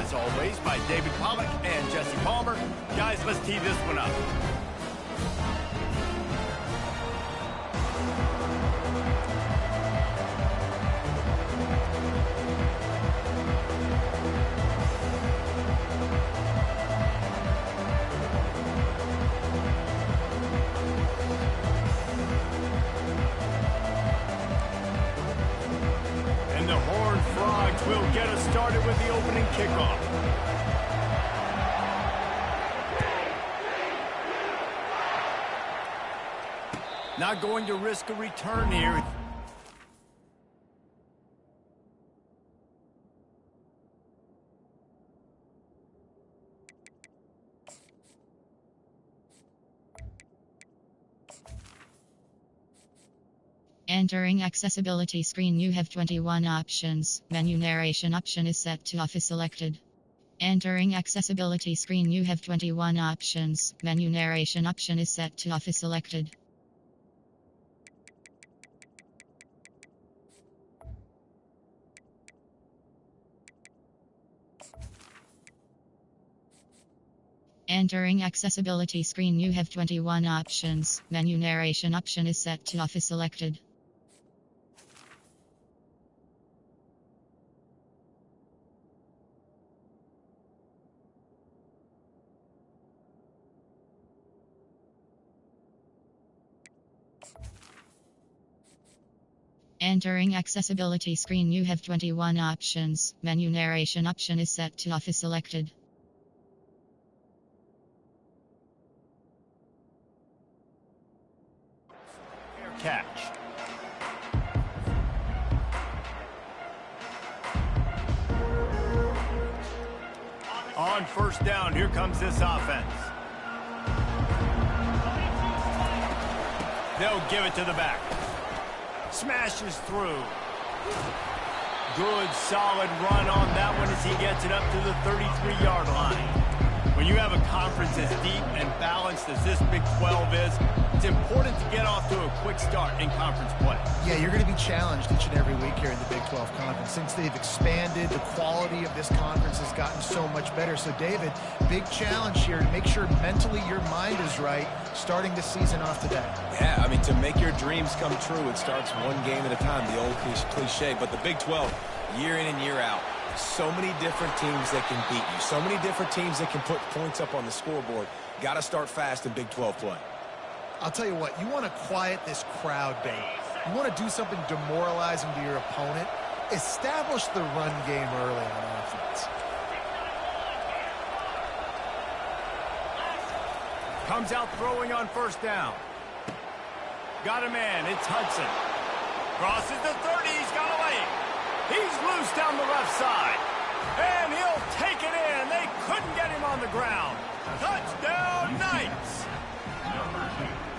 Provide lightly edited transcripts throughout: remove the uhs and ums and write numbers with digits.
as always, by David Pollack and Jesse Palmer. Guys, let's tee this one up. And the Horned Frogs will get us started with the opening kickoff. Not going to risk a return here. Entering accessibility screen, you have 21 options. Menu narration option is set to off is selected. Entering accessibility screen, you have 21 options. Menu narration option is set to off is selected. Entering accessibility screen, you have 21 options. Menu narration option is set to off is selected. Entering accessibility screen, you have 21 options. Menu narration option is set to off is selected. Catch. On first down, here comes this offense. They'll give it to the back. Smashes through. Good, solid run on that one as he gets it up to the 33-yard line. When you have a conference as deep and balanced as this Big 12 is, it's important to get off to a quick start in conference play. Yeah, you're going to be challenged each and every week here in the Big 12 Conference. Since they've expanded, the quality of this conference has gotten so much better. So, David, big challenge here to make sure mentally your mind is right starting the season off today. Yeah, I mean, to make your dreams come true, it starts one game at a time, the old cliche. But the Big 12, year in and year out, so many different teams that can beat you, so many different teams that can put points up on the scoreboard. Got to start fast in Big 12 play. I'll tell you what, you want to quiet this crowd, Dave. You want to do something demoralizing to your opponent. Establish the run game early on offense. Comes out throwing on first down. Got a man, it's Hudson. Crosses the 30, he's got a lane. He's loose down the left side. And he'll take it in. They couldn't get him on the ground. Touchdown, Knights!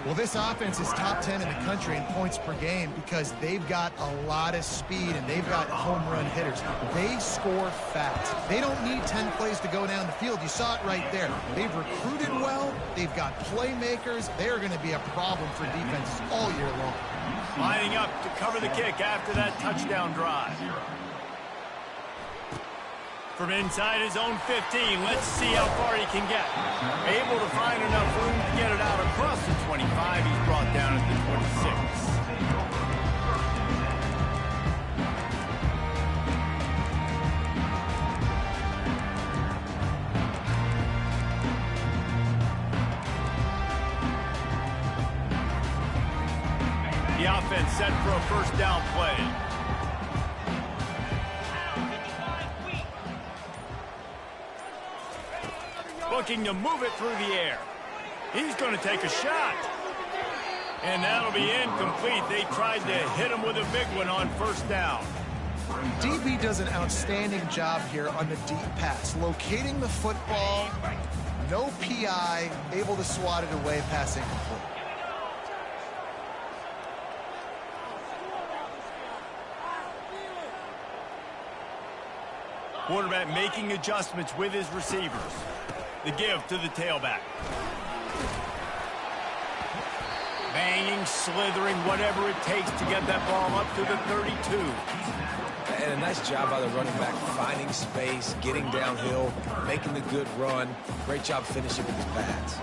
Well, this offense is top 10 in the country in points per game because they've got a lot of speed and they've got home run hitters. They score fast. They don't need 10 plays to go down the field. You saw it right there. They've recruited well. They've got playmakers. They're going to be a problem for defenses all year long. Lining up to cover the kick after that touchdown drive. From inside his own 15, let's see how far he can get. Able to find enough room to get it out across the 25. He's brought down at the 26. The offense set for a first down play. Looking to move it through the air. He's going to take a shot. And that'll be incomplete. They tried to hit him with a big one on first down. DB does an outstanding job here on the deep pass. Locating the football, no PI, able to swat it away, pass incomplete. Quarterback making adjustments with his receivers. The give to the tailback. Banging, slithering, whatever it takes to get that ball up to the 32. And a nice job by the running back, finding space, getting downhill, making the good run. Great job finishing with his pads.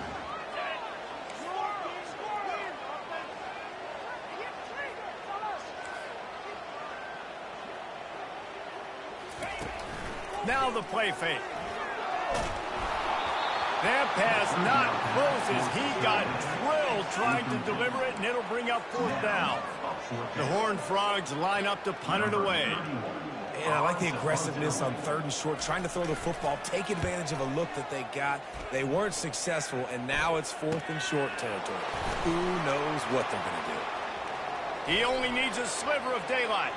Now the play fake. That pass not close as he got drilled trying to deliver it, and it'll bring up 4th down. The Horned Frogs line up to punt it away. And I like the aggressiveness on 3rd and short, trying to throw the football, take advantage of a look that they got. They weren't successful, and now it's 4th and short territory. Who knows what they're going to do? He only needs a sliver of daylight.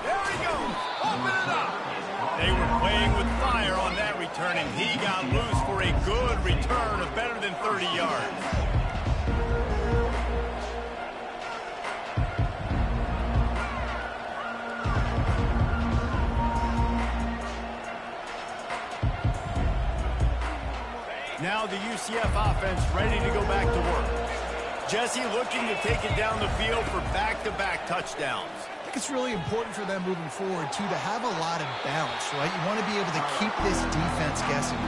There he goes. Open it up. They were playing with fire on that return, and he got loose for a good return of better than 30 yards. Now the UCF offense ready to go back to work. Jesse looking to take it down the field for back-to-back touchdowns. I think it's really important for them moving forward, too, to have a lot of bounce, right? You want to be able to keep this defense guessing.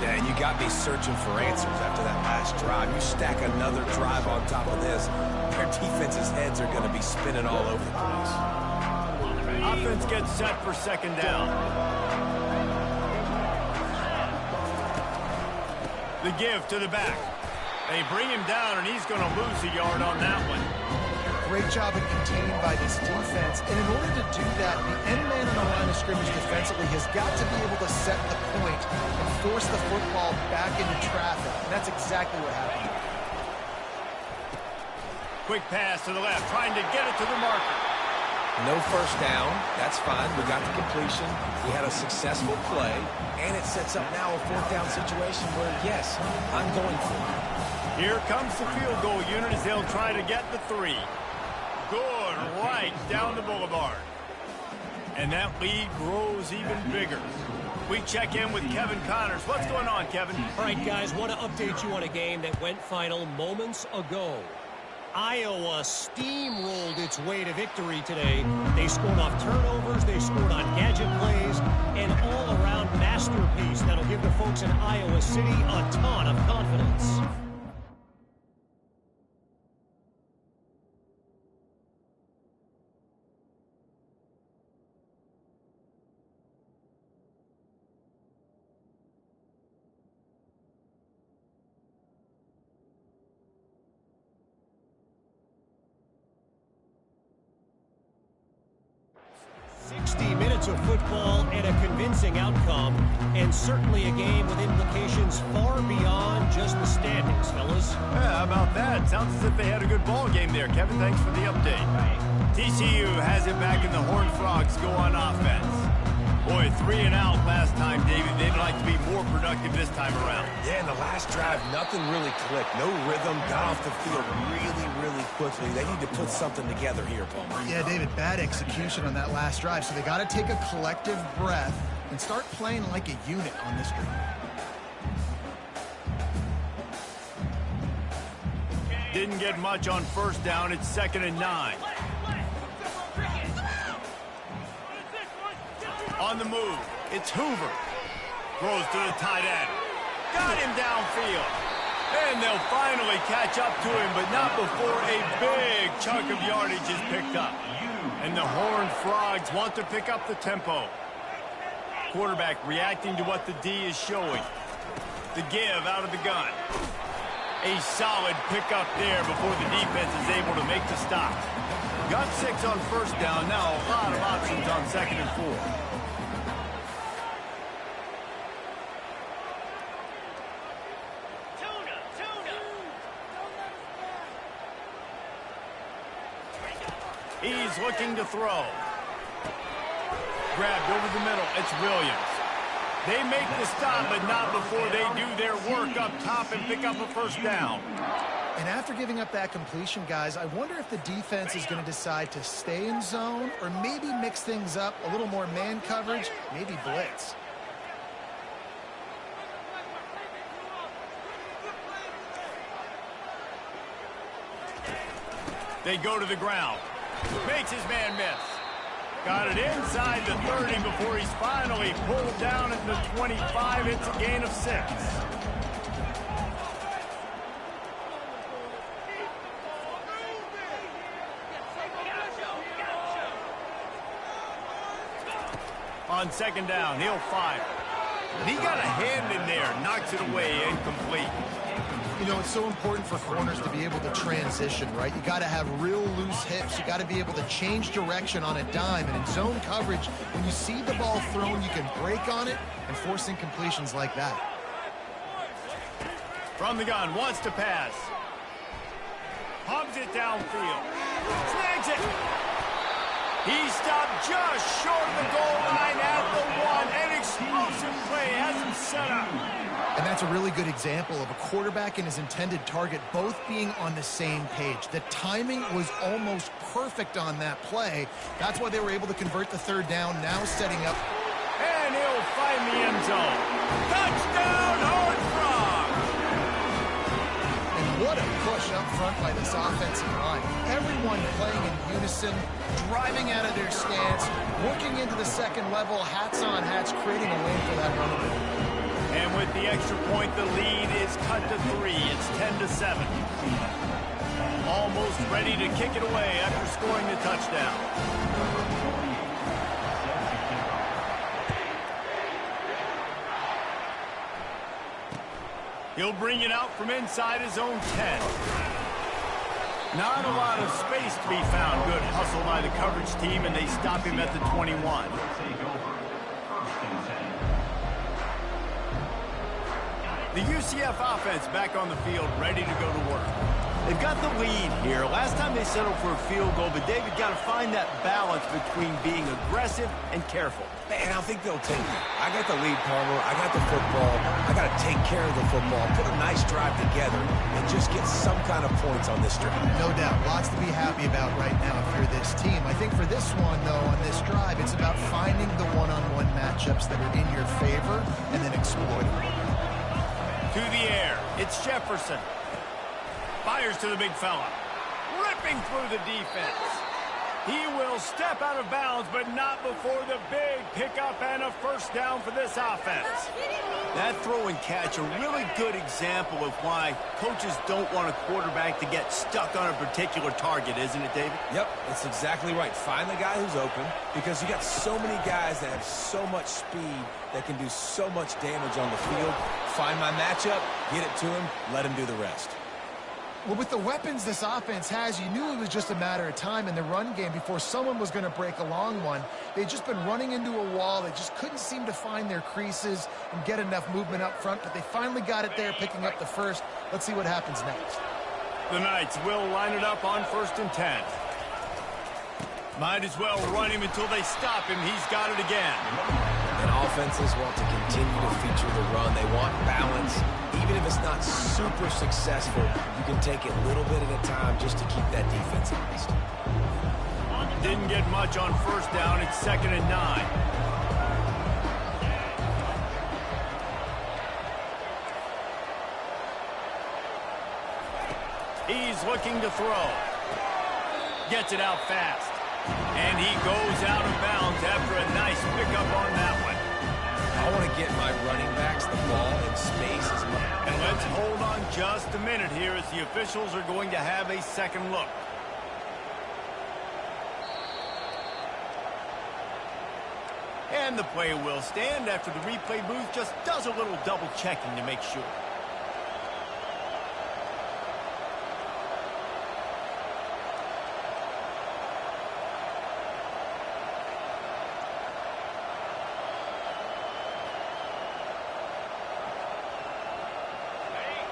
Yeah, and you got me searching for answers after that last drive. You stack another drive on top of this, their defense's heads are going to be spinning all over the place. Offense gets set for 2nd down. The give to the back. They bring him down, and he's going to lose a yard on that one. Great job in containing by this defense. And in order to do that, the end man on the line of scrimmage defensively has got to be able to set the point and force the football back into traffic. And that's exactly what happened. Quick pass to the left, trying to get it to the marker. No 1st down. That's fine. We got the completion. We had a successful play. And it sets up now a 4th down situation where, yes, I'm going for it. Here comes the field goal unit as they'll try to get the 3. Good, right down the boulevard. And that lead grows even bigger. We check in with Kevin Connors. What's going on, Kevin? All right, guys, want to update you on a game that went final moments ago. Iowa steamrolled its way to victory today. They scored off turnovers, they scored on gadget plays, an all-around masterpiece that'll give the folks in Iowa City a ton of confidence. Of football and a convincing outcome, and certainly a game with implications far beyond just the standings, fellas. Yeah, how about that? Sounds as if they had a good ball game there. Kevin, thanks for the update. TCU has it back, and the Horned Frogs go on offense. Boy, 3 and out last time, David. They'd like to be more productive this time around. Yeah, in the last drive, nothing really clicked. No rhythm, got off the field really quickly. They need to put something together here, Palmer. Yeah, David, bad execution on that last drive, so they got to take a collective breath and start playing like a unit on this drive. Didn't get much on 1st down. It's 2nd and 9. On the move, it's Hoover. Throws to the tight end. Got him downfield. And they'll finally catch up to him, but not before a big chunk of yardage is picked up. And the Horned Frogs want to pick up the tempo. Quarterback reacting to what the D is showing. The give out of the gun. A solid pickup there before the defense is able to make the stop. Got 6 on 1st down. Now a lot of options on 2nd and 4. He's looking to throw. Grabbed over the middle. It's Williams. They make the stop, but not before they do their work up top and pick up a 1st down. And after giving up that completion, guys, I wonder if the defense is going to decide to stay in zone or maybe mix things up, a little more man coverage, maybe blitz. They go to the ground. Makes his man miss. Got it inside the 30 before he's finally pulled down at the 25. It's a gain of 6. On second down, he'll fire. And he got a hand in there, knocks it away, incomplete. You know, it's so important for corners to be able to transition, right? You got to have real loose hips. You got to be able to change direction on a dime. And in zone coverage, when you see the ball thrown, you can break on it and force incompletions like that. From the gun, wants to pass. Pumps it downfield. Snags it. He stopped just short of the goal line at the 1. An explosive play has him set up. And that's a really good example of a quarterback and his intended target both being on the same page. The timing was almost perfect on that play. That's why they were able to convert the third down, now setting up. And he'll find the end zone. Touchdown, Horned Frog! And what a push up front by this offensive line. Everyone playing in unison, driving out of their stance, working into the second level, hats on hats, creating a lane for that running back. And with the extra point, the lead is cut to 3. It's 10-7. Almost ready to kick it away after scoring the touchdown. He'll bring it out from inside his own 10. Not a lot of space to be found. Good hustle by the coverage team, and they stop him at the 21. The UCF offense back on the field, ready to go to work. They've got the lead here. Last time they settled for a field goal, but David got to find that balance between being aggressive and careful. Man, I think they'll take it. I got the lead, Palmer. I got the football. I got to take care of the football, put a nice drive together, and just get some kind of points on this drive. No doubt. Lots to be happy about right now if you're this team. I think for this one, though, on this drive, it's about finding the one-on-one matchups that are in your favor and then exploiting them. To the air, it's Jefferson. Fires to the big fella. Ripping through the defense. He will step out of bounds, but not before the big pickup and a first down for this offense. That throw and catch, a really good example of why coaches don't want a quarterback to get stuck on a particular target, isn't it, David? Yep, that's exactly right. Find the guy who's open, because you got so many guys that have so much speed that can do so much damage on the field. Find my matchup, get it to him, let him do the rest. Well, with the weapons this offense has, you knew it was just a matter of time in the run game before someone was going to break a long one. They'd just been running into a wall. They just couldn't seem to find their creases and get enough movement up front, but they finally got it there, picking up the first. Let's see what happens next. The Knights will line it up on 1st and 10. Might as well run him until they stop him. He's got it again. And offenses want to continue to feature the run. They want balance. Even if it's not super successful, you can take it little bit at a time just to keep that defense honest. Didn't get much on first down. It's 2nd and 9. He's looking to throw. Gets it out fast. And he goes out of bounds after a nice pickup on that one. I want to get my running backs the ball in space as much. And let's hold on just a minute here as the officials are going to have a second look. And the play will stand after the replay booth just does a little double checking to make sure.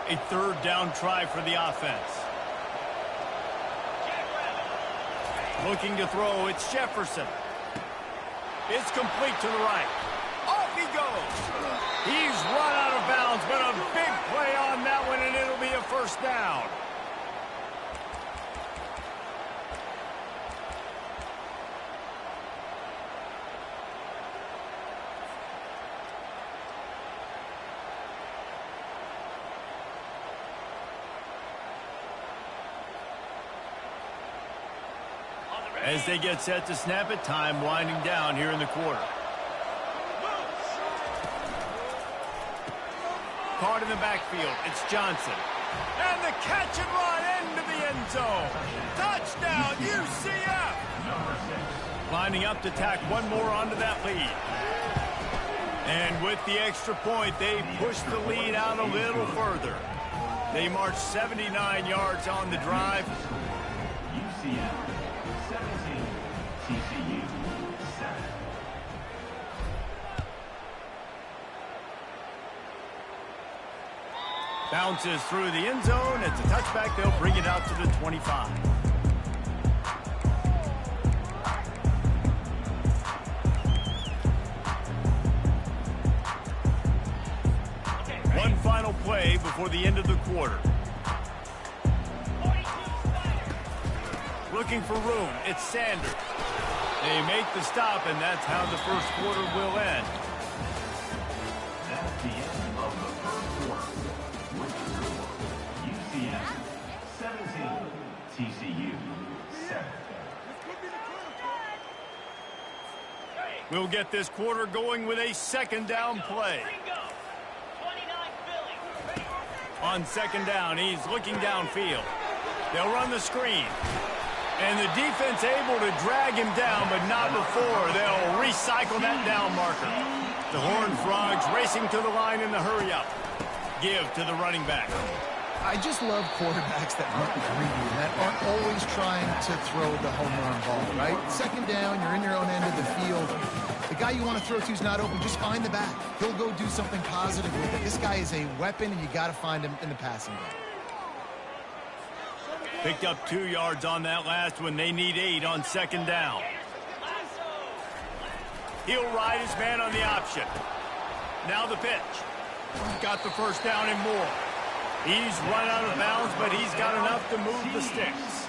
A third down try for the offense. Looking to throw, it's Jefferson. It's complete to the right. Off he goes. He's run out of bounds, but a big play on that one, and it'll be a first down. As they get set to snap it, time winding down here in the quarter. Caught in the backfield, it's Johnson. And the catch and run into the end zone. Touchdown, UCF! Lining up to tack one more onto that lead. And with the extra point, they push the lead out a little further. They march 79 yards on the drive. UCF 17, TCU 7. Bounces through the end zone. It's a touchback. They'll bring it out to the 25. One final play before the end of the quarter. Looking for room. It's Sanders. They make the stop, and that's how the first quarter will end. That's the end of the first quarter. With the score, UCF 17, TCU 7. We'll get this quarter going with a second down play. On second down, he's looking downfield. They'll run the screen. And the defense able to drag him down, but not before. They'll recycle that down marker. The Horned Frogs racing to the line in the hurry-up. Give to the running back. I just love quarterbacks that aren't greedy and that aren't always trying to throw the home run ball, right? Second down, you're in your own end of the field. The guy you want to throw to is not open. Just find the back. He'll go do something positive with it. This guy is a weapon, and you got to find him in the passing game. Picked up 2 yards on that last one. They need 8 on second down. He'll ride his man on the option. Now the pitch. Got the first down and more. He's run out of bounds, but he's got enough to move the sticks.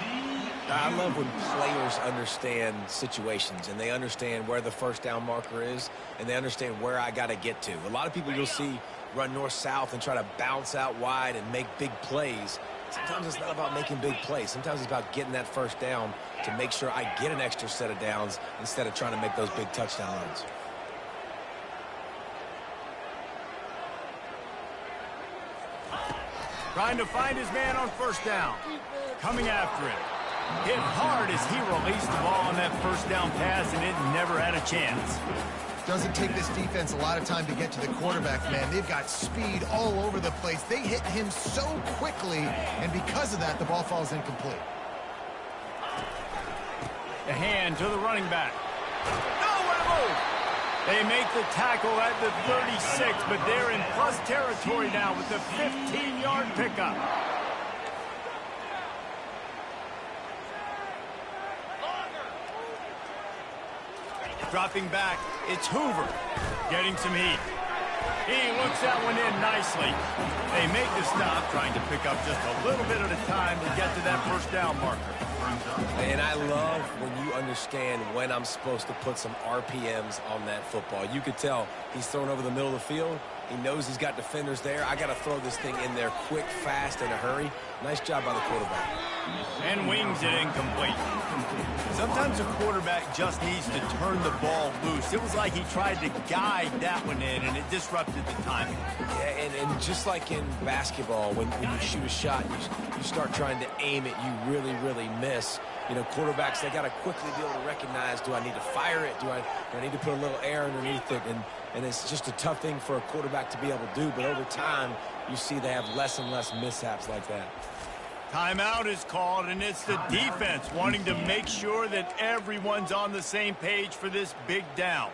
I love when players understand situations and they understand where the first down marker is and they understand where I got to get to. A lot of people you'll see run north-south and try to bounce out wide and make big plays. Sometimes it's not about making big plays. Sometimes it's about getting that first down to make sure I get an extra set of downs instead of trying to make those big touchdown runs. Trying to find his man on first down. Coming after him. Hit hard as he released the ball on that first down pass, and it never had a chance. Doesn't take this defense a lot of time to get to the quarterback, man. They've got speed all over the place. They hit him so quickly, and because of that, the ball falls incomplete. A hand to the running back. Nowhere to move. They make the tackle at the 36, but they're in plus territory now with the 15-yard pickup. Dropping back, it's Hoover getting some heat. He looks that one in nicely. They make the stop, trying to pick up just a little bit at a time to get to that first down marker. And I love when you understand when I'm supposed to put some RPMs on that football. You could tell he's thrown over the middle of the field. He knows he's got defenders there. I got to throw this thing in there quick, fast, in a hurry. Nice job by the quarterback. And wings it incomplete. Sometimes a quarterback just needs to turn the ball loose. It was like he tried to guide that one in, and it disrupted the timing. Yeah, and just like in basketball, when you shoot a shot, you start trying to aim it, you really, really miss. You know, quarterbacks, they got to quickly be able to recognize, do I need to fire it? Do I need to put a little air underneath it? And it's just a tough thing for a quarterback to be able to do. But over time, you see they have less and less mishaps like that. Timeout is called, and it's the defense wanting to make sure that everyone's on the same page for this big down.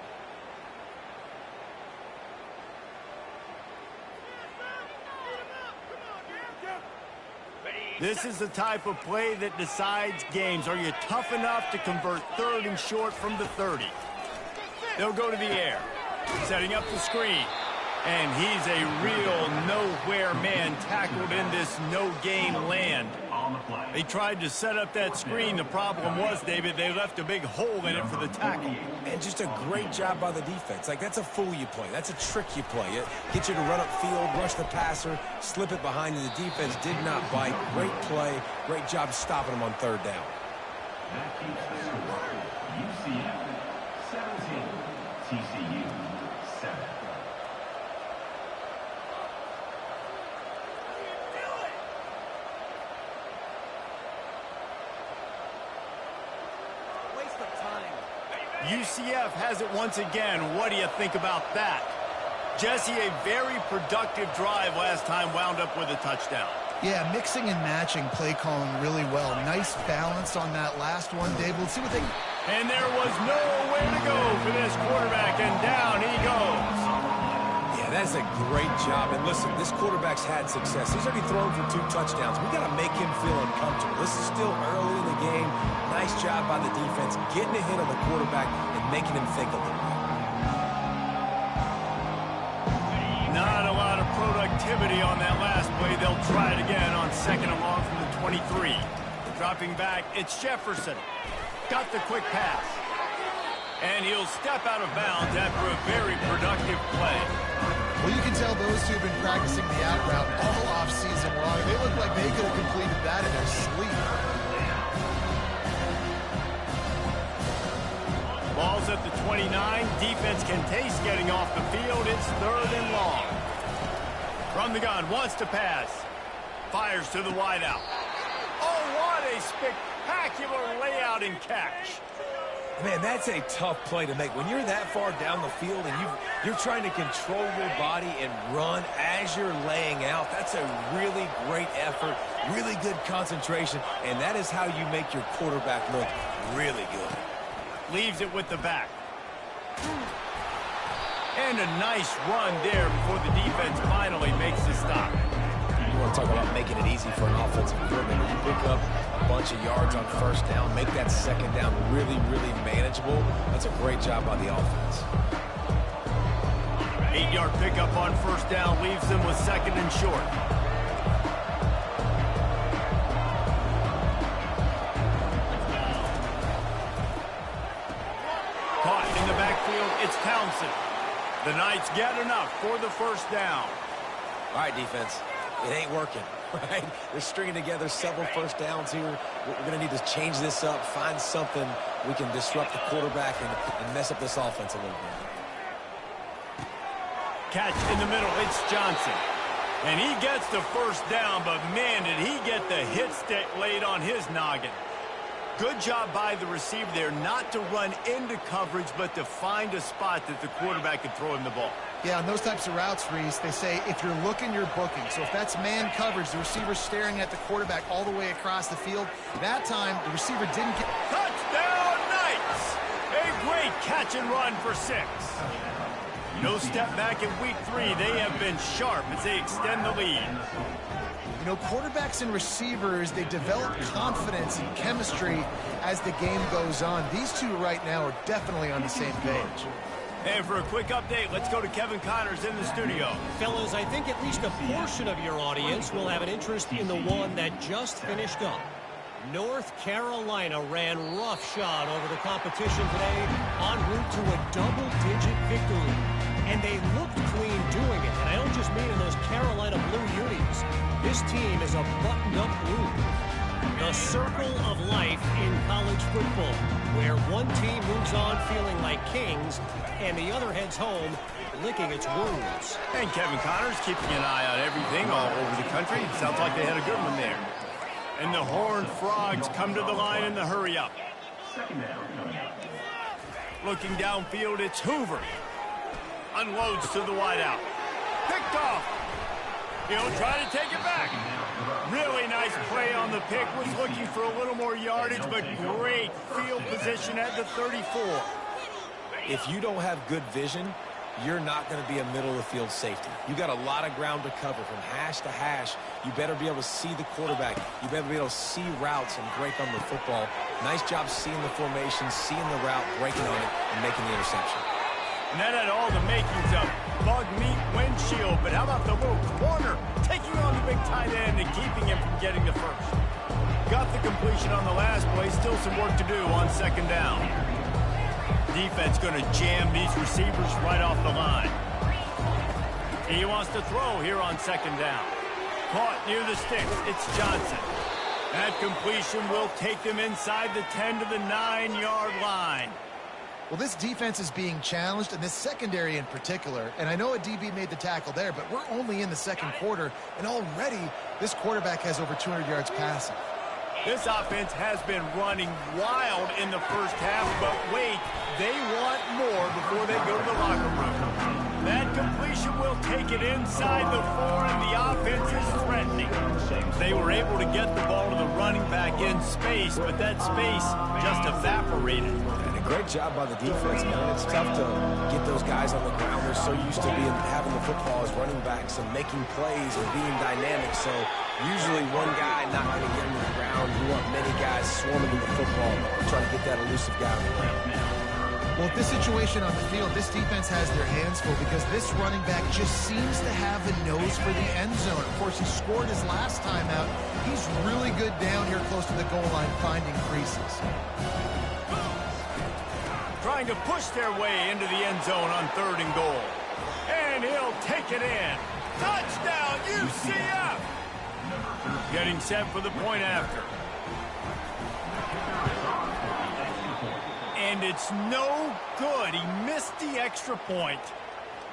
This is the type of play that decides games. Are you tough enough to convert third and short from the 30? They'll go to the air, setting up the screen. And he's a real nowhere man tackled in this no-gain land. They tried to set up that screen. The problem was, David, they left a big hole in it for the tackle. And just a great job by the defense. Like, that's a fool you play. That's a trick you play. It gets you to run upfield, rush the passer, slip it behind you. The defense did not bite. Great play. Great job stopping them on third down. That keeps the score. UCF 17, TCU 7. UCF has it once again. What do you think about that? Jesse, a very productive drive last time wound up with a touchdown. Yeah, mixing and matching play calling really well. Nice balance on that last one, Dave. Let's see what they... And there was nowhere to go for this quarterback, and down he goes. Yeah, that's a great job. And listen, this quarterback's had success. He's already thrown for 2 touchdowns. We got to make him feel uncomfortable. This is still early in the game. Nice job by the defense, getting a hit on the quarterback and making him think a little bit. Not a lot of productivity on that last play. They'll try it again on second and long from the 23. Dropping back, it's Jefferson. Got the quick pass. And he'll step out of bounds after a very productive play. Well, you can tell those two have been practicing the out route all offseason long. They look like they could have completed that in their sleep. Ball's at the 29. Defense can taste getting off the field. It's third and long. From the gun, wants to pass. Fires to the wideout. Oh, what a spectacular layout and catch. Man, that's a tough play to make. When you're that far down the field and you're trying to control your body and run as you're laying out, that's a really great effort, really good concentration, and that is how you make your quarterback look really good. Leaves it with the back. And a nice run there before the defense finally makes the stop. You want to talk about making it easy for an offensive coordinator. You pick up a bunch of yards on first down, make that second down really, really manageable. That's a great job by the offense. 8-yard pickup on first down leaves them with second and short. Caught in the backfield, it's Townsend. The Knights get enough for the first down. All right, defense. It ain't working, right? They're stringing together several first downs here. We're going to need to change this up, find something we can disrupt the quarterback and mess up this offense a little bit. Catch in the middle, it's Johnson. And he gets the first down, but man, did he get the hit stick laid on his noggin. Good job by the receiver there not to run into coverage, but to find a spot that the quarterback can throw him the ball. Yeah, on those types of routes, Reese, they say if you're looking, you're booking. So if that's man coverage, the receiver's staring at the quarterback all the way across the field. That time, the receiver didn't get... Touchdown, Knights! A great catch and run for 6. No step back in week 3. They have been sharp as they extend the lead. You know, quarterbacks and receivers, they develop confidence and chemistry as the game goes on. These two right now are definitely on the same page. And for a quick update, let's go to Kevin Connors in the studio. Fellas, I think at least a portion of your audience will have an interest in the one that just finished up. North Carolina ran roughshod over the competition today en route to a double-digit victory. And they looked clean doing it. And I don't just mean in those Carolina blue unis. This team is a buttoned-up group. The circle of life in college football, where one team moves on feeling like kings and the other heads home licking its wounds. And Kevin Connors keeping an eye on everything all over the country. Sounds like they had a good one there. And the Horned Frogs come to the line in the hurry-up. Looking downfield, it's Hoover. Unloads to the wideout. Picked off. He'll try to take it back. Really nice play on the pick. Was looking for a little more yardage, but great field position at the 34. If you don't have good vision, you're not going to be a middle-of-the-field safety. You got a lot of ground to cover from hash to hash. You better be able to see the quarterback. You better be able to see routes and break on the football. Nice job seeing the formation, seeing the route, breaking on it, and making the interception. And that had all the makings of bug meat windshield. But how about the little corner taking on the big tight end and keeping him from getting the first? Got the completion on the last play. Still some work to do on second down. Defense going to jam these receivers right off the line. He wants to throw here on second down. Caught near the sticks. It's Johnson. That completion will take them inside the 10 to the 9-yard line. Well, this defense is being challenged, and this secondary in particular. And I know a DB made the tackle there, but we're only in the second quarter, and already this quarterback has over 200 yards passing. This offense has been running wild in the first half, but wait, they want more before they go to the locker room. That completion will take it inside the 4, and the offense is threatening. They were able to get the ball to the running back in space, but that space just evaporated. Great job by the defense, man. It's tough to get those guys on the ground. They're so used to having the football as running backs and making plays and being dynamic. So usually one guy not going to get him to the ground. You want many guys swarming to the football, trying to get that elusive guy on the ground. Well, this situation on the field, this defense has their hands full because this running back just seems to have a nose for the end zone. Of course, he scored his last time out. He's really good down here close to the goal line, finding creases. Trying to push their way into the end zone on 3rd and goal. And he'll take it in. Touchdown, UCF! Getting set for the point after. And it's no good. He missed the extra point.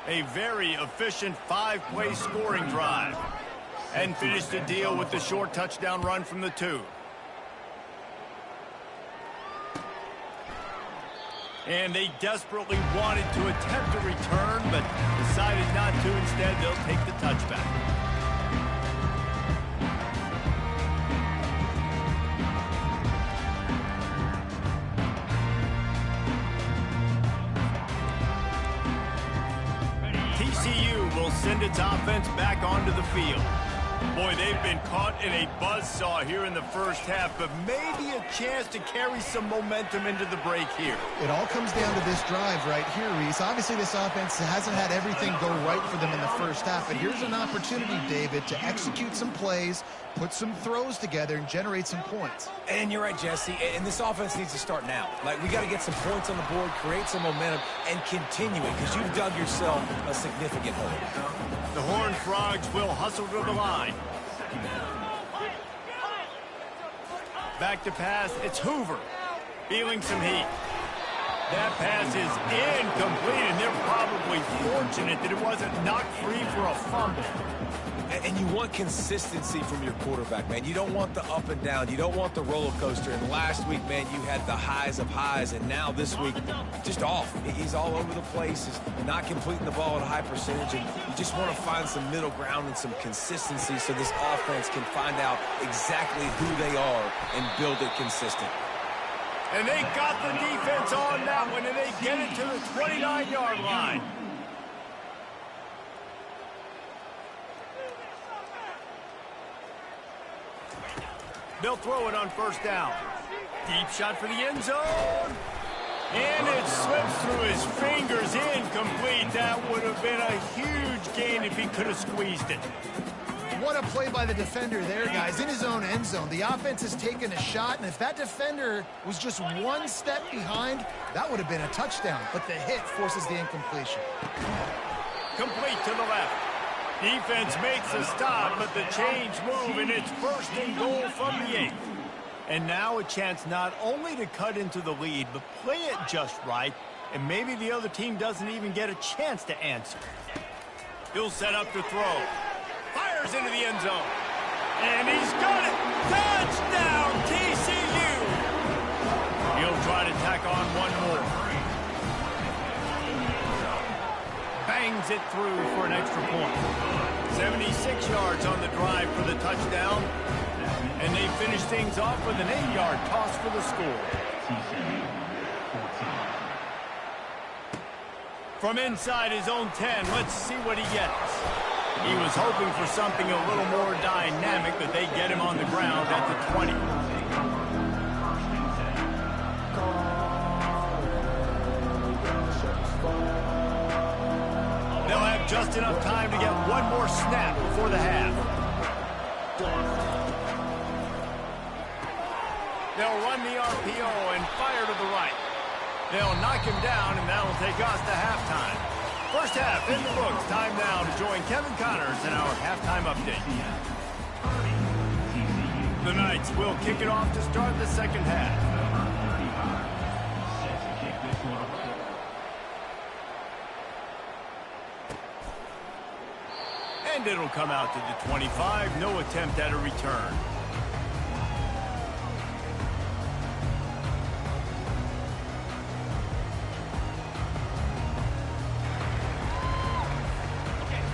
A very efficient 5-play scoring drive. And finished the deal with the short touchdown run from the 2. And they desperately wanted to attempt a return, but decided not to. Instead, they'll take the touchback. TCU will send its offense back onto the field. Boy, they've been caught in a buzzsaw here in the first half, but maybe a chance to carry some momentum into the break here. It all comes down to this drive right here, Reese. Obviously, this offense hasn't had everything go right for them in the first half, but here's an opportunity, David, to execute some plays, put some throws together, and generate some points. And you're right, Jesse, and this offense needs to start now. Like, we got to get some points on the board, create some momentum, and continue it, because you've dug yourself a significant hole. The Horned Frogs will hustle to the line. Back to pass, it's Hoover. Feeling some heat. That pass is incomplete, and they're probably fortunate that it wasn't knocked free for a fumble. And you want consistency from your quarterback, man. You don't want the up and down. You don't want the roller coaster. And last week, man, you had the highs of highs. And now this week, just off. He's all over the place. He's not completing the ball at a high percentage. And you just want to find some middle ground and some consistency so this offense can find out exactly who they are and build it consistent. And they got the defense on that one, and they get it to the 29-yard line. They'll throw it on 1st down. Deep shot for the end zone. And it slips through his fingers, incomplete. That would have been a huge gain if he could have squeezed it. What a play by the defender there, guys. In his own end zone, the offense has taken a shot, and if that defender was just one step behind, that would have been a touchdown. But the hit forces the incompletion. Complete to the left. Defense makes a stop, but the chains move, and it's 1st and goal from the 8. And now a chance not only to cut into the lead, but play it just right, and maybe the other team doesn't even get a chance to answer. He'll set up to throw. Fires into the end zone. And he's got it. Touchdown, TCU! He'll try to tack on one more. Bangs it through for an extra point. 76 yards on the drive for the touchdown. And they finish things off with an 8-yard toss for the score. From inside his own 10, let's see what he gets. He was hoping for something a little more dynamic, but they get him on the ground at the 20. They'll have just enough time to get one more snap before the half. They'll run the RPO and fire to the right. They'll knock him down, and that'll take us to halftime. First half in the books. Time now to join Kevin Connors in our halftime update. The Knights will kick it off to start the second half. Set to kick this one off. And it'll come out to the 25. No attempt at a return.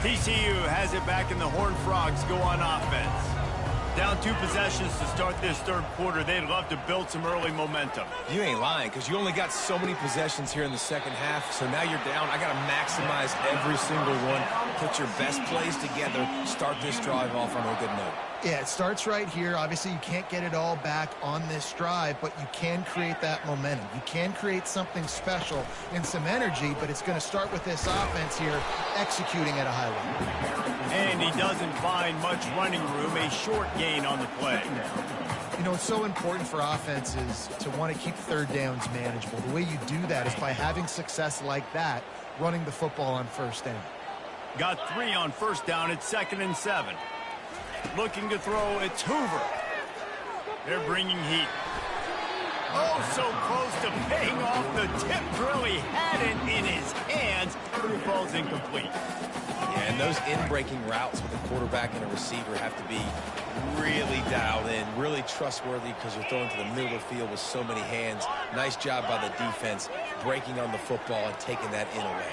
TCU has it back, and the Horned Frogs go on offense. Down 2 possessions to start this third quarter. They'd love to build some early momentum. You ain't lying, because you only got so many possessions here in the second half, so now you're down. I got to maximize every single one, put your best plays together, start this drive off on a good note. Yeah, it starts right here. Obviously, you can't get it all back on this drive, but you can create that momentum. You can create something special and some energy, but it's going to start with this offense here executing at a high level. And he doesn't find much running room, a short gain on the play. You know, it's so important for offenses to want to keep third downs manageable. The way you do that is by having success like that, running the football on first down. Got 3 on first down. It's 2nd and 7. Looking to throw, it's Hoover. They're bringing heat. Oh, so close to paying off the tip drill. He had it in his hands, but it falls incomplete. Yeah, and those in-breaking routes with a quarterback and a receiver have to be really dialed in, really trustworthy, because you're throwing to the middle of the field with so many hands. Nice job by the defense breaking on the football and taking that in away.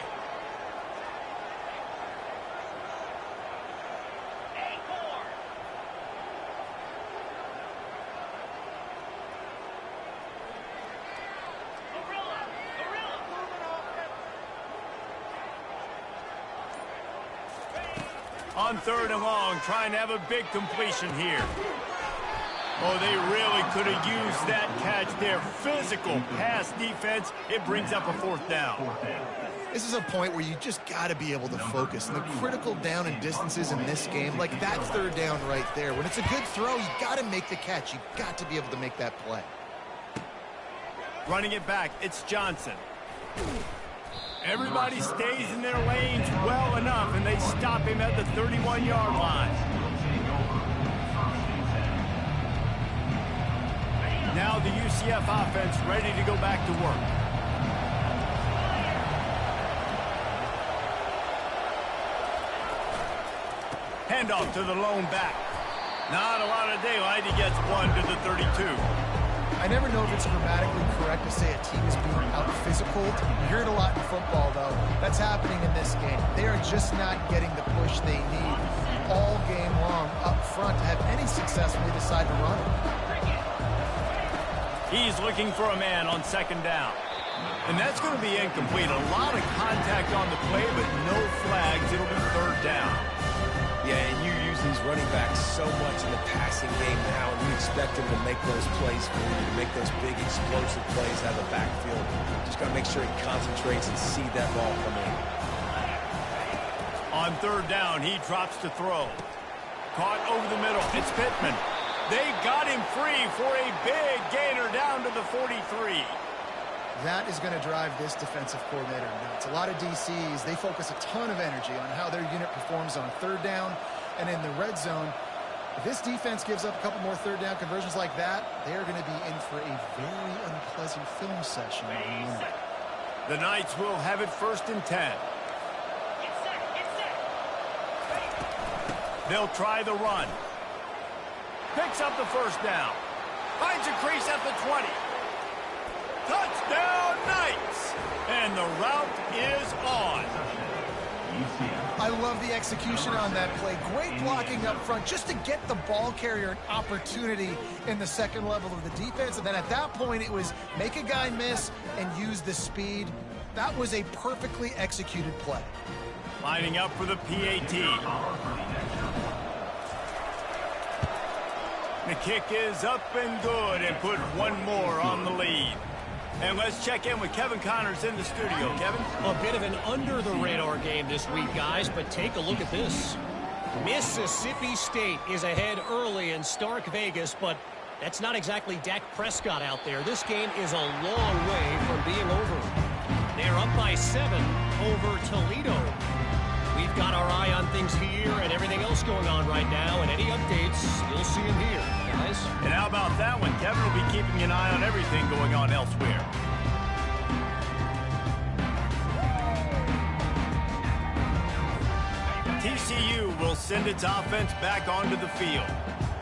On 3rd and long, trying to have a big completion here. Oh, they really could have used that catch there. Physical pass defense. It brings up a 4th down. This is a point where you just got to be able to focus. And the critical down and distances in this game, like that 3rd down right there, when it's a good throw, you got to make the catch. You got to be able to make that play. Running it back, it's Johnson. Everybody stays in their lanes well enough, and they stop him at the 31-yard line. Now the UCF offense ready to go back to work. Handoff to the lone back. Not a lot of daylight. He gets 1 to the 32. I never know if it's grammatically correct to say a team is being out-physical. You hear it a lot in football, though. That's happening in this game. They are just not getting the push they need all game long up front to have any success when they decide to run it. He's looking for a man on 2nd down. And that's going to be incomplete. A lot of contact on the play, but no flags. It'll be 3rd down. Yeah, and you use these running backs so much in the passing game now, and you expect them to make those plays for you, to make those big explosive plays out of the backfield. Just got to make sure he concentrates and see that ball come in. On 3rd down, he drops to throw. Caught over the middle. It's Pittman. They got him free for a big gainer down to the 43. That is going to drive this defensive coordinator nuts. A lot of DCs, they focus a ton of energy on how their unit performs on 3rd down and in the red zone. If this defense gives up a couple more 3rd down conversions like that, they are going to be in for a very unpleasant film session on Monday. The Knights will have it 1st and 10. They'll try the run. Picks up the 1st down. Finds a crease at the 20. Touchdown, Knights! And the route is on. I love the execution on that play. Great blocking up front just to get the ball carrier an opportunity in the 2nd level of the defense. And then at that point, it was make a guy miss and use the speed. That was a perfectly executed play. Lining up for the PAT. The kick is up and good, and put 1 more on the lead. And let's check in with Kevin Connors in the studio. Kevin? A bit of an under-the-radar game this week, guys, but take a look at this. Mississippi State is ahead early in Stark Vegas, but that's not exactly Dak Prescott out there. This game is a long way from being over. They're up by 7 over Toledo. We've got our eye on things here and everything else going on right now, and any updates, you'll see them here. guys. And how about that one? Kevin will be keeping an eye on everything going on elsewhere. TCU will send its offense back onto the field.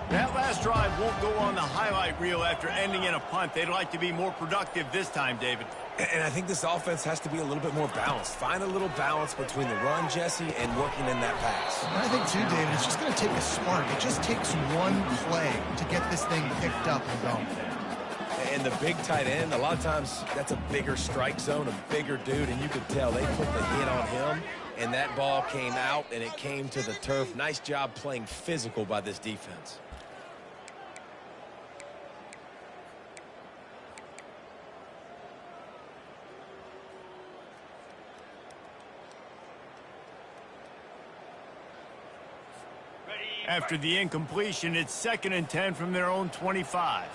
That last drive won't go on the highlight reel after ending in a punt. They'd like to be more productive this time, David. And I think this offense has to be a little bit more balanced. Find a little balance between the run, Jesse, and working in that pass. And I think, too, David, it's just going to take a spark. It just takes one play to get this thing picked up and going. And the big tight end, a lot of times that's a bigger strike zone, a bigger dude, and you could tell they put the hit on him, and that ball came out, and it came to the turf. Nice job playing physical by this defense. After the incompletion, it's 2nd and 10 from their own 25.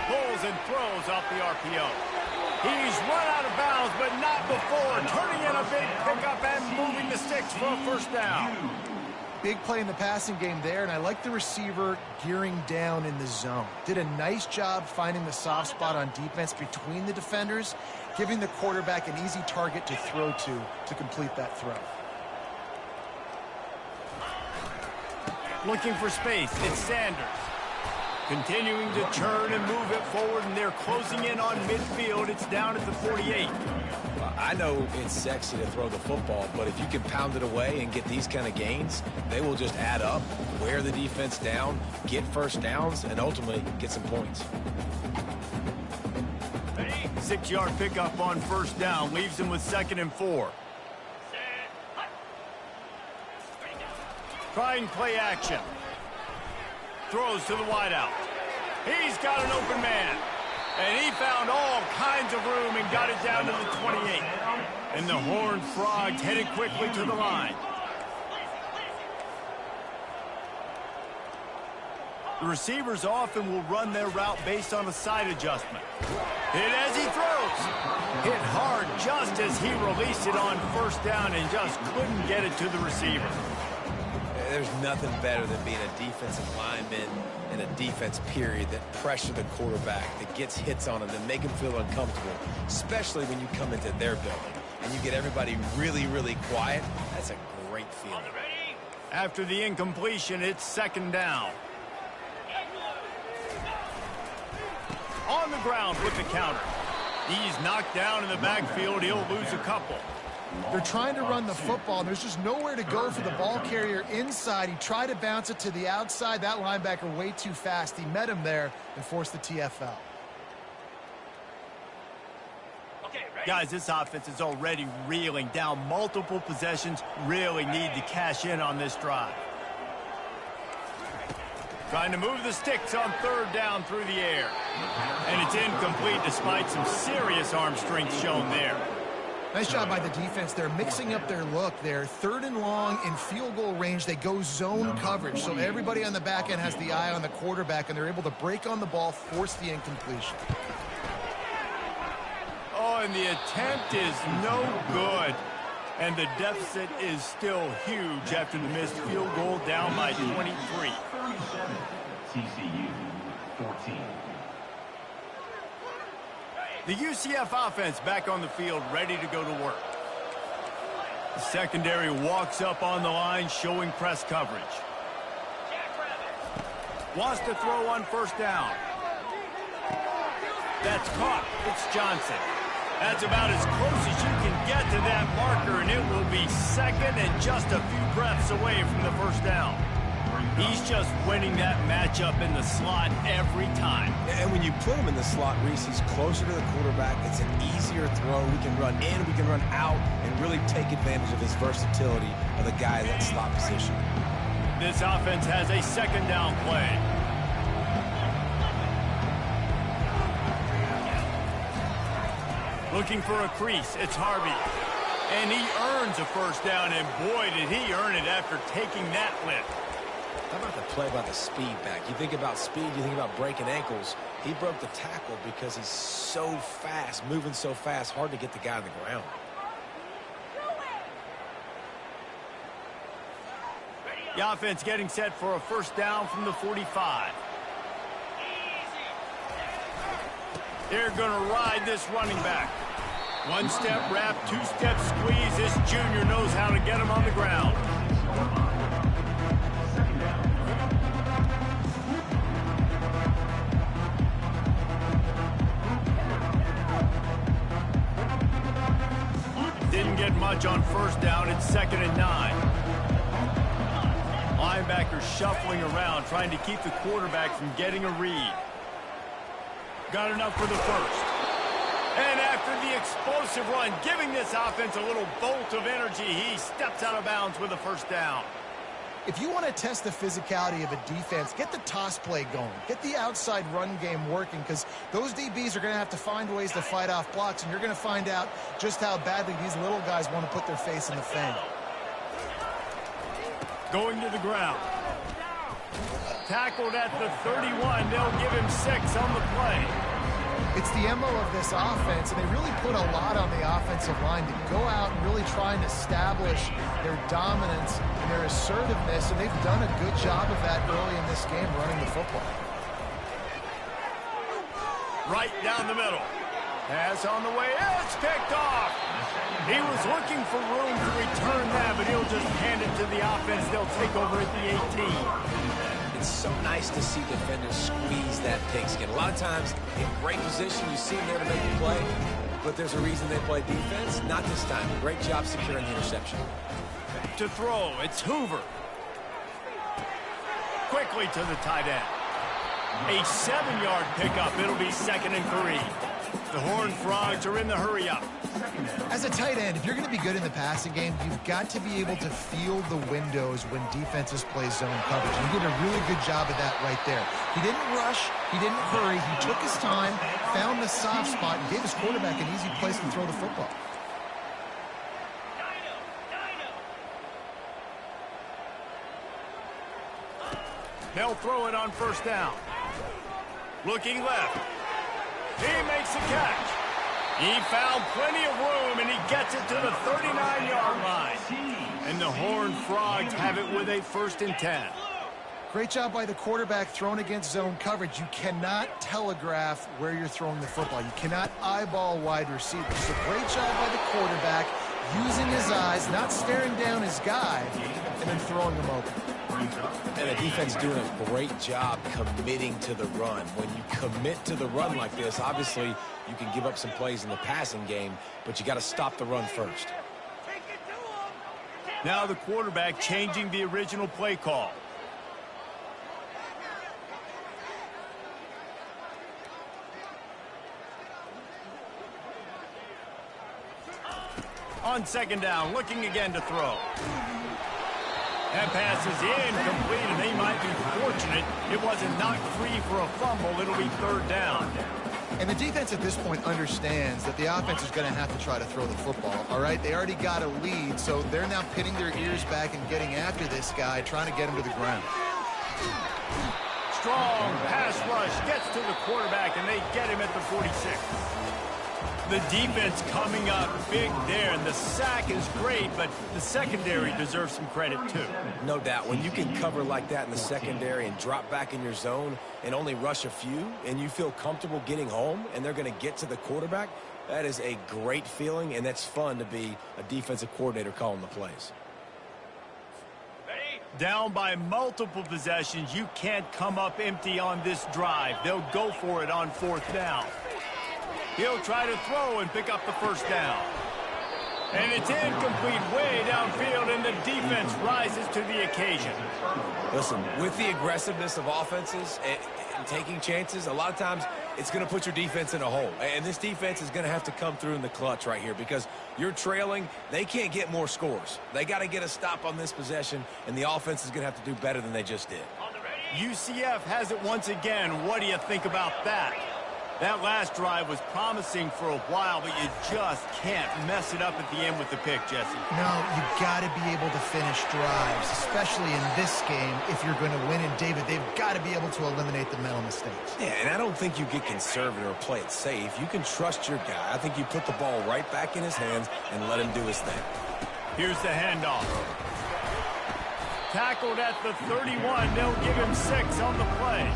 Pulls and throws off the RPO. He's run out of bounds, but not before turning in a big pickup and moving the sticks for a first down. Big play in the passing game there, and I like the receiver gearing down in the zone. Did a nice job finding the soft spot on defense between the defenders, giving the quarterback an easy target to throw to complete that throw. Looking for space, it's Sanders. Continuing to churn and move it forward, and they're closing in on midfield. It's down at the 48. I know it's sexy to throw the football, but if you can pound it away and get these kind of gains, they will just add up, wear the defense down, get first downs, and ultimately get some points. 6-yard pickup on first down leaves them with 2nd and 4. Trying play action. Throws to the wideout. He's got an open man. And he found all kinds of room and got it down to the 28. And the Horned Frogs headed quickly to the line. The receivers often will run their route based on a side adjustment. Hit as he throws. Hit hard just as he released it on first down and just couldn't get it to the receiver. There's nothing better than being a defensive lineman in a defense period that pressure the quarterback, that gets hits on him, and make him feel uncomfortable, especially when you come into their building and you get everybody really, really quiet. That's a great feeling. After the incompletion, it's 2nd down. On the ground with the counter. He's knocked down in the backfield. He'll lose a couple. They're trying to run the football, and there's just nowhere to go for the ball carrier inside. He tried to bounce it to the outside. That linebacker way too fast. He met him there and forced the TFL. Guys, this offense is already reeling down multiple possessions. Really need to cash in on this drive. Trying to move the sticks on 3rd down through the air. And it's incomplete despite some serious arm strength shown there. Nice job by the defense there, mixing up their look there. 3rd and long in field goal range. They go zone coverage, so everybody on the back end has the eye on the quarterback, and they're able to break on the ball, force the incompletion. Oh, and the attempt is no good. And the deficit is still huge after the missed field goal, down by 23. 37, TCU 14. The UCF offense back on the field, ready to go to work. The secondary walks up on the line, showing press coverage. Wants to throw on first down. That's caught. It's Johnson. That's about as close as you can get to that marker, and it will be 2nd and just a few breaths away from the first down. He's just winning that matchup in the slot every time. And when you put him in the slot, Reese, he's closer to the quarterback. It's an easier throw. We can run in, we can run out, and really take advantage of his versatility of the guy in that slot position. This offense has a 2nd down play. Looking for a crease, it's Harvey. And he earns a first down, and boy, did he earn it after taking that lift. How about the play about the speed back? You think about speed, you think about breaking ankles. He broke the tackle because he's so fast, moving so fast, hard to get the guy on the ground. The offense getting set for a first down from the 45. They're going to ride this running back. One-step wrap, two-step squeeze. This junior knows how to get him on the ground. Didn't get much on first down. It's 2nd and 9. Linebacker shuffling around, trying to keep the quarterback from getting a read. Got enough for the first. And after the explosive run, giving this offense a little bolt of energy, he steps out of bounds with a first down. If you want to test the physicality of a defense, get the toss play going. Get the outside run game working, because those DBs are going to have to find ways to fight off blocks, and you're going to find out just how badly these little guys want to put their face in the fang. Going to the ground. Tackled at the 31. They'll give him 6 on the play. It's the MO of this offense, and they really put a lot on the offensive line to go out and really try and establish their dominance and their assertiveness, and they've done a good job of that early in this game running the football. Right down the middle. Pass on the way. It's picked off. He was looking for room to return that, but he'll just hand it to the offense. They'll take over at the 18. It's so nice to see defenders squeeze that pigskin. A lot of times, in great position, you see them there to make the play, but there's a reason they play defense. Not this time. Great job securing the interception. To throw, it's Hoover. Quickly to the tight end. A 7-yard pickup. It'll be 2nd and 3. The Horned Frogs are in the hurry-up. As a tight end, if you're going to be good in the passing game, you've got to be able to feel the windows when defenses play zone coverage. He did a really good job of that right there. He didn't rush. He didn't hurry. He took his time, found the soft spot, and gave his quarterback an easy place to throw the football. They'll throw it on first down. Looking left. He makes a catch. He found plenty of room, and he gets it to the 39-yard line. And the Horned Frogs have it with a 1st and 10. Great job by the quarterback thrown against zone coverage. You cannot telegraph where you're throwing the football. You cannot eyeball wide receivers. So great job by the quarterback using his eyes, not staring down his guy, and then throwing him open. And the defense doing a great job committing to the run. When you commit to the run like this, obviously you can give up some plays in the passing game, but you got to stop the run first. Now the quarterback changing the original play call. On 2nd down, looking again to throw. That pass is incomplete, and they might be fortunate it wasn't knocked free for a fumble. It'll be 3rd down. And the defense at this point understands that the offense is going to have to try to throw the football, all right? They already got a lead, so they're now pinning their ears back and getting after this guy, trying to get him to the ground. Strong pass rush gets to the quarterback, and they get him at the 46. The defense coming up big there, and the sack is great, but the secondary deserves some credit too. No doubt. When you can cover like that in the secondary and drop back in your zone and only rush a few, and you feel comfortable getting home, and they're going to get to the quarterback, that is a great feeling, and that's fun to be a defensive coordinator calling the plays. Down by multiple possessions, you can't come up empty on this drive. They'll go for it on 4th down. He'll try to throw and pick up the first down. And it's incomplete way downfield, and the defense rises to the occasion. Listen, with the aggressiveness of offenses and taking chances, a lot of times it's going to put your defense in a hole. And this defense is going to have to come through in the clutch right here, because you're trailing. They can't get more scores. They got to get a stop on this possession, and the offense is going to have to do better than they just did. UCF has it once again. What do you think about that? That last drive was promising for a while, but you just can't mess it up at the end with the pick, Jesse. No, you got to be able to finish drives, especially in this game if you're going to win. And, David, they've got to be able to eliminate the mental mistakes. Yeah, and I don't think you get conservative or play it safe. You can trust your guy. I think you put the ball right back in his hands and let him do his thing. Here's the handoff. Tackled at the 31. They'll give him 6 on the play.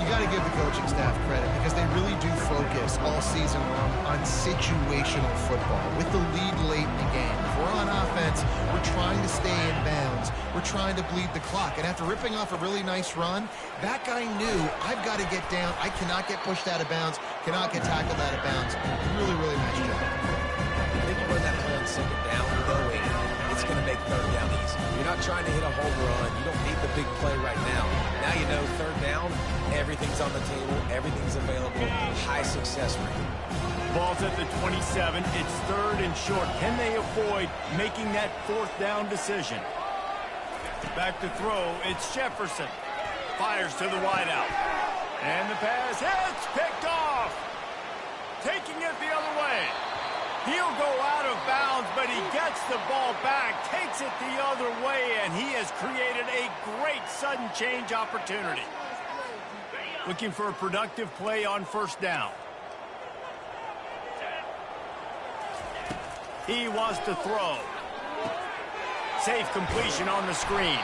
You got to give the coaching staff credit because they really do focus all season long on situational football with the lead late in the game. If we're on offense, we're trying to stay in bounds. We're trying to bleed the clock. And after ripping off a really nice run, that guy knew, I've got to get down. I cannot get pushed out of bounds, cannot get tackled out of bounds. Really, really nice job. I think you run that play on second down, knowing it's going to make third down easy. You're not trying to hit a home run. You don't need the big play right now. Now you know third down, everything's on the table, everything's available, high success rate. Ball's at the 27. It's third and short. Can they avoid making that fourth down decision? Back to throw. It's Jefferson. Fires to the wideout. And the pass hits. Picked off. Taking it the other way. He'll go out of bounds, but he gets the ball back, takes it the other way, and he has created a great sudden change opportunity. Looking for a productive play on first down. He wants to throw. Safe completion on the screen.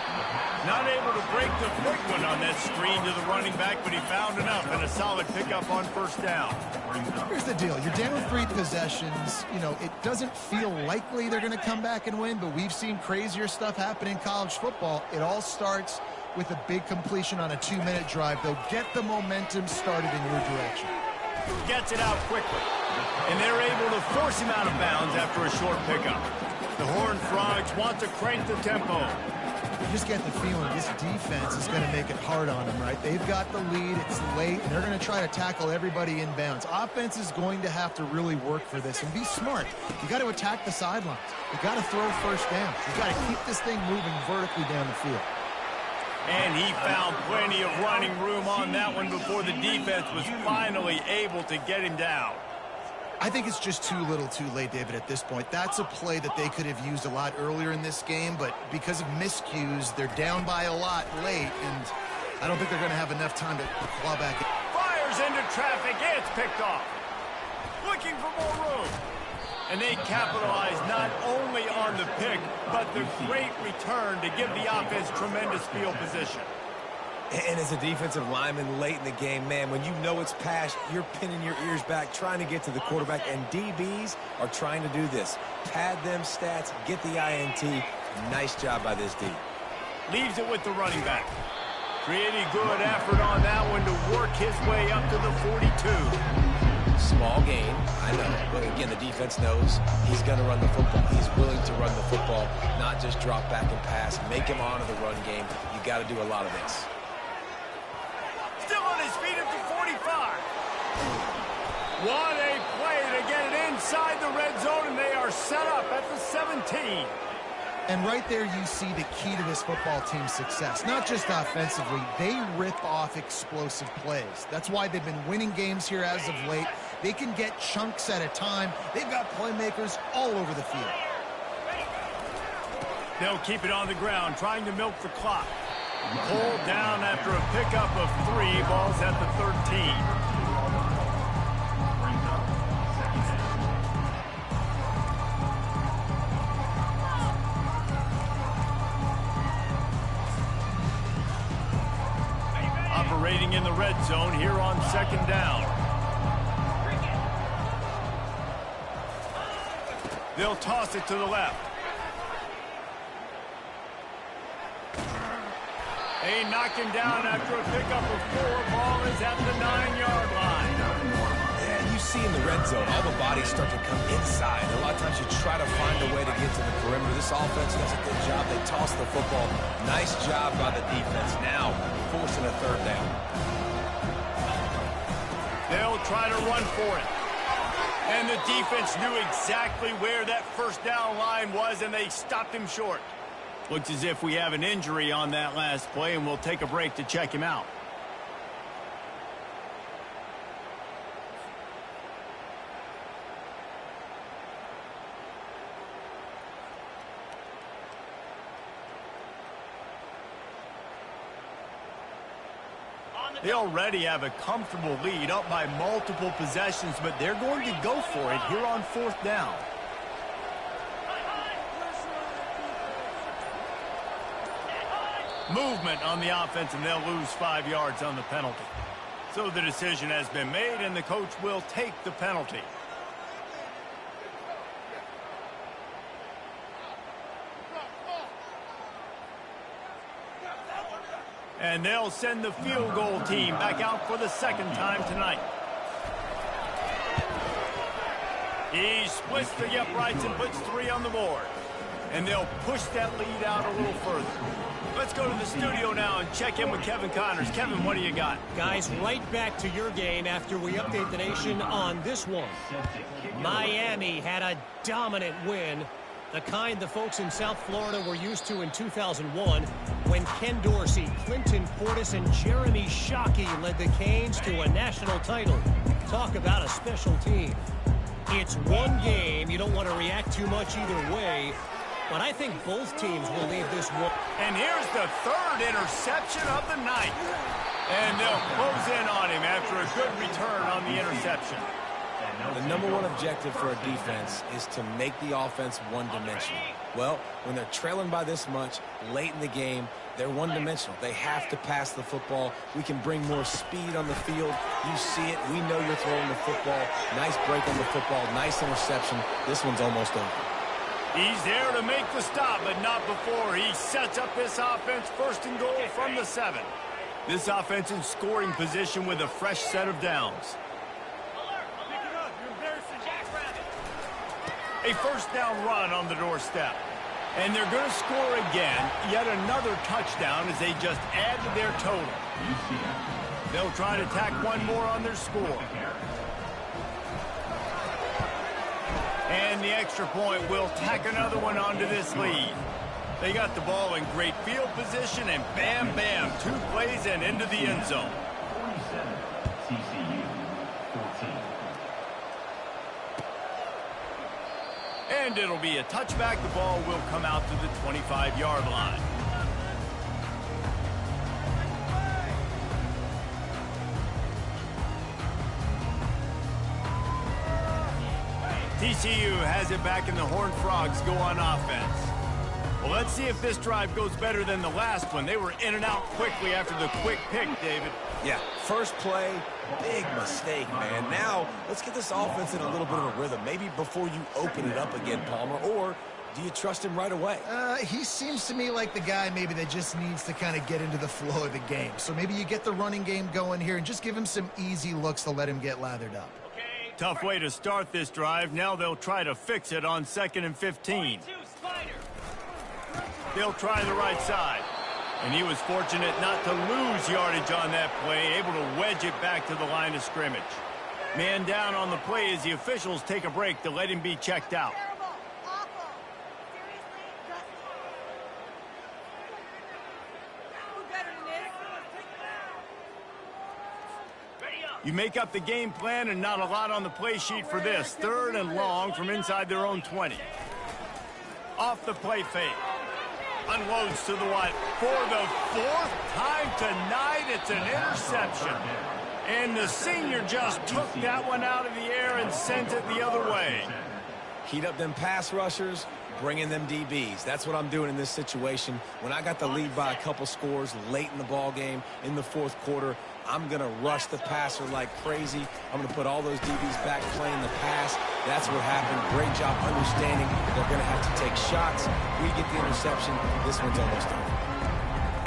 Not able to break the quick one on that screen to the running back, but he found enough and a solid pickup on first down. Here's the deal. You're down 3 possessions. You know, it doesn't feel likely they're going to come back and win, but we've seen crazier stuff happen in college football. It all starts with a big completion on a 2-minute drive. They'll get the momentum started in your direction. Gets it out quickly, and they're able to force him out of bounds after a short pickup. The Horned Frogs want to crank the tempo. You just get the feeling this defense is going to make it hard on them, right? They've got the lead, it's late, and they're going to try to tackle everybody in bounds. Offense is going to have to really work for this and be smart. You got to attack the sidelines. You got to throw first down. You got to keep this thing moving vertically down the field. And he found plenty of running room on that one before the defense was finally able to get him down. I think it's just too little too late, David, at this point. That's a play that they could have used a lot earlier in this game, but because of miscues, they're down by a lot late, and I don't think they're going to have enough time to claw back. Fires into traffic. It's picked off. Looking for more room. And they capitalize not only on the pick, but the great return to give the offense tremendous field position. And as a defensive lineman late in the game, man, when you know it's passed, you're pinning your ears back, trying to get to the quarterback, and DBs are trying to do this. Pad them stats, get the INT. Nice job by this D. Leaves it with the running back. Pretty good effort on that one to work his way up to the 42. Small gain, I know, but again, the defense knows he's going to run the football. He's willing to run the football, not just drop back and pass. Make him honor the run game. You got to do a lot of this. Still on his feet at the 45. What a play to get it inside the red zone, and they are set up at the 17. And right there you see the key to this football team's success. Not just offensively, they rip off explosive plays. That's why they've been winning games here as of late. They can get chunks at a time. They've got playmakers all over the field. They'll keep it on the ground, trying to milk the clock. Pulled down after a pickup of 3. Balls at the 13. Operating in the red zone here on second down. They'll toss it to the left. They knock him down after a pickup of 4. Ball is at the 9-yard line. Yeah, you see in the red zone, all the bodies start to come inside. A lot of times you try to find a way to get to the perimeter. This offense does a good job. They toss the football. Nice job by the defense. Now forcing a third down. They'll try to run for it. And the defense knew exactly where that first down line was, and they stopped him short. Looks as if we have an injury on that last play, and we'll take a break to check him out. They already have a comfortable lead, up by multiple possessions, but they're going to go for it here on fourth down. Movement on the offense, and they'll lose 5 yards on the penalty. So the decision has been made, and the coach will take the penalty. And they'll send the field goal team back out for the second time tonight. He splits the uprights and puts 3 on the board. And they'll push that lead out a little further. Let's go to the studio now and check in with Kevin Connors. Kevin, what do you got? Guys, right back to your game after we update the nation on this one. Miami had a dominant win, the kind the folks in South Florida were used to in 2001 when Ken Dorsey, Clinton Portis, and Jeremy Shockey led the Canes to a national title. Talk about a special team. It's one game. You don't want to react too much either way. But I think both teams will leave this one. And here's the 3rd interception of the night. And they'll close in on him after a good return on the interception. The #1 objective for a defense is to make the offense one-dimensional. Well, when they're trailing by this much, late in the game, they're one-dimensional. They have to pass the football. We can bring more speed on the field. You see it. We know you're throwing the football. Nice break on the football. Nice interception. This one's almost over. He's there to make the stop, but not before he sets up this offense 1st and goal from the 7. This offense in scoring position with a fresh set of downs. A 1st down run on the doorstep. And they're going to score again, yet another touchdown as they just add to their total. They'll try to tack one more on their score. And the extra point will tack another one onto this lead. They got the ball in great field position, and bam, bam, 2 plays and into the end zone. 47, TCU, 14. And it'll be a touchback. The ball will come out to the 25-yard line. TCU has it back, and the Horned Frogs go on offense. Well, let's see if this drive goes better than the last one. They were in and out quickly after the quick pick, David. Yeah, first play, big mistake, man. Now, let's get this offense in a little bit of a rhythm. Maybe before you open it up again, Palmer, or do you trust him right away? He seems to me like the guy maybe that just needs to kind of get into the flow of the game. So maybe you get the running game going here and just give him some easy looks to let him get lathered up. Tough way to start this drive. Now they'll try to fix it on 2nd and 15. They'll try the right side. And he was fortunate not to lose yardage on that play, able to wedge it back to the line of scrimmage. Man down on the play as the officials take a break to let him be checked out. You make up the game plan, and not a lot on the play sheet for this. 3rd and long from inside their own 20. Off the play fake. Unloads to the wide. For the 4th time tonight, it's an interception. And the senior just took that one out of the air and sent it the other way. Heat up them pass rushers, bring in them DBs. That's what I'm doing in this situation. When I got the lead by a couple scores late in the ball game in the 4th quarter, I'm going to rush the passer like crazy. I'm going to put all those DBs back playing the pass. That's what happened. Great job understanding they're going to have to take shots. We get the interception. This one's almost over.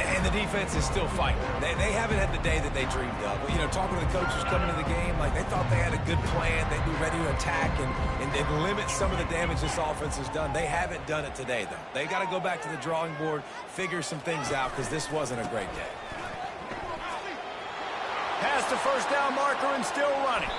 And the defense is still fighting. They haven't had the day that they dreamed of. But, you know, talking to the coaches coming to the game, like they thought they had a good plan. They'd be ready to attack and limit some of the damage this offense has done. They haven't done it today, though. They got to go back to the drawing board, figure some things out, because this wasn't a great day. Past the 1st down marker and still running.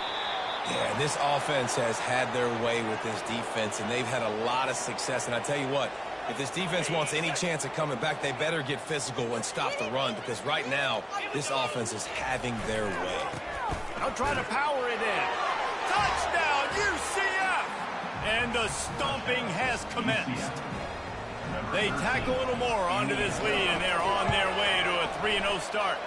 Yeah, this offense has had their way with this defense, and they've had a lot of success. And I tell you what, if this defense wants any chance of coming back, they better get physical and stop the run, because right now, this offense is having their way. They'll try to power it in. Touchdown, UCF! And the stomping has commenced. They tack a little more onto this lead, and they're on their way to a 3-0 start.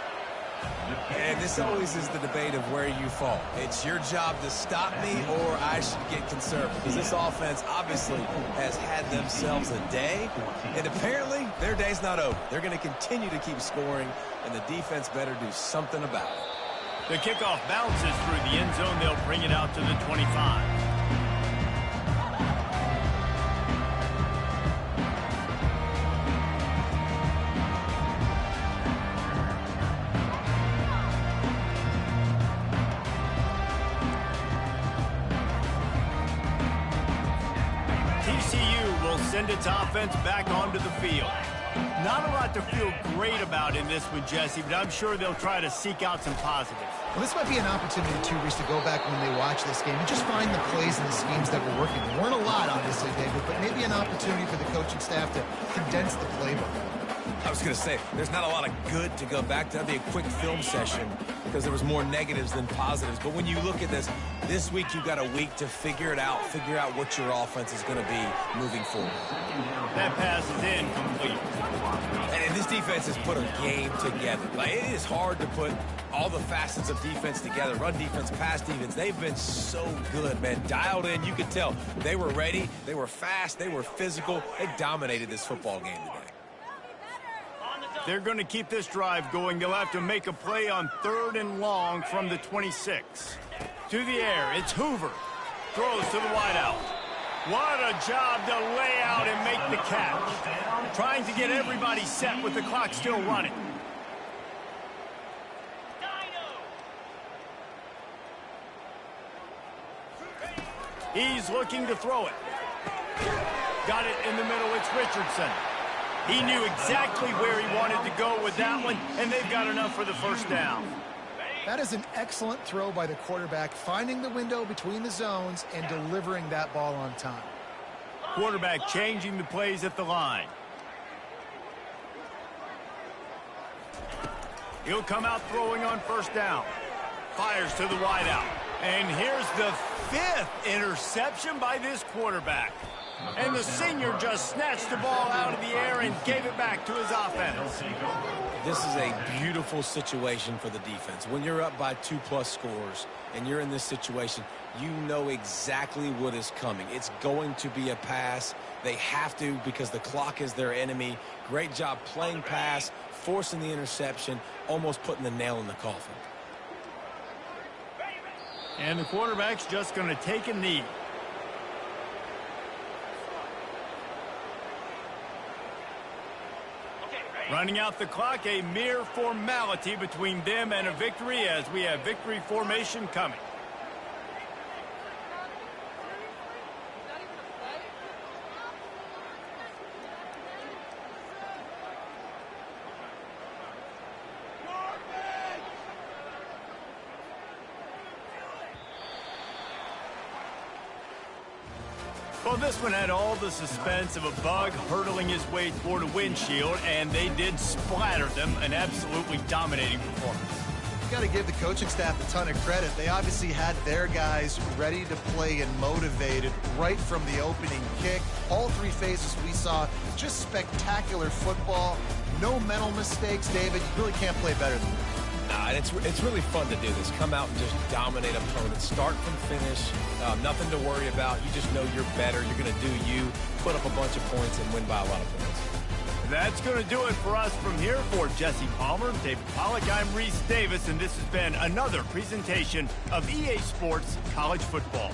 And this always is the debate of where you fall. It's your job to stop me, or I should get conservative. Because this offense obviously has had themselves a day, and apparently their day's not over. They're going to continue to keep scoring, and the defense better do something about it. The kickoff bounces through the end zone. They'll bring it out to the 25. TCU will send its offense back onto the field. Not a lot to feel great about in this one, Jesse, but I'm sure they'll try to seek out some positives. Well, this might be an opportunity, too, Reese, to go back when they watch this game and just find the plays and the schemes that were working. There weren't a lot, obviously, David, but maybe an opportunity for the coaching staff to condense the playbook. I was going to say, there's not a lot of good to go back to. That'd be a quick film session because there was more negatives than positives. But when you look at this week you've got a week to figure it out, figure out what your offense is going to be moving forward. That pass is incomplete. And this defense has put a game together. Like, it is hard to put all the facets of defense together. Run defense, pass defense. They've been so good, man. Dialed in. You could tell they were ready. They were fast. They were physical. They dominated this football game today. They're going to keep this drive going. They'll have to make a play on 3rd and long from the 26. To the air, it's Hoover. Throws to the wideout. What a job to lay out and make the catch. Trying to get everybody set with the clock still running. He's looking to throw it. Got it in the middle. It's Richardson. He knew exactly where he wanted to go with that one, and they've got enough for the first down. That is an excellent throw by the quarterback, finding the window between the zones and delivering that ball on time. Quarterback changing the plays at the line. He'll come out throwing on 1st down. Fires to the wideout. And here's the 5th interception by this quarterback. And the senior just snatched the ball out of the air and gave it back to his offense. This is a beautiful situation for the defense. When you're up by 2+ scores and you're in this situation, you know exactly what is coming. It's going to be a pass. They have to because the clock is their enemy. Great job playing pass, forcing the interception, almost putting the nail in the coffin. And the quarterback's just going to take a knee. Running out the clock, a mere formality between them and a victory as we have victory formation coming. Well, this one had all the suspense of a bug hurtling his way toward a windshield, and they did splatter them. An absolutely dominating performance. You got to give the coaching staff a ton of credit. They obviously had their guys ready to play and motivated right from the opening kick. All 3 phases we saw, just spectacular football. No mental mistakes, David. You really can't play better than that. Nah, it's really fun to do this. Come out and just dominate opponents. Start from finish. Nothing to worry about. You just know you're better. You're going to do you. Put up a bunch of points and win by a lot of points. That's going to do it for us from here. For Jesse Palmer, David Pollack, I'm Reese Davis, and this has been another presentation of EA Sports College Football.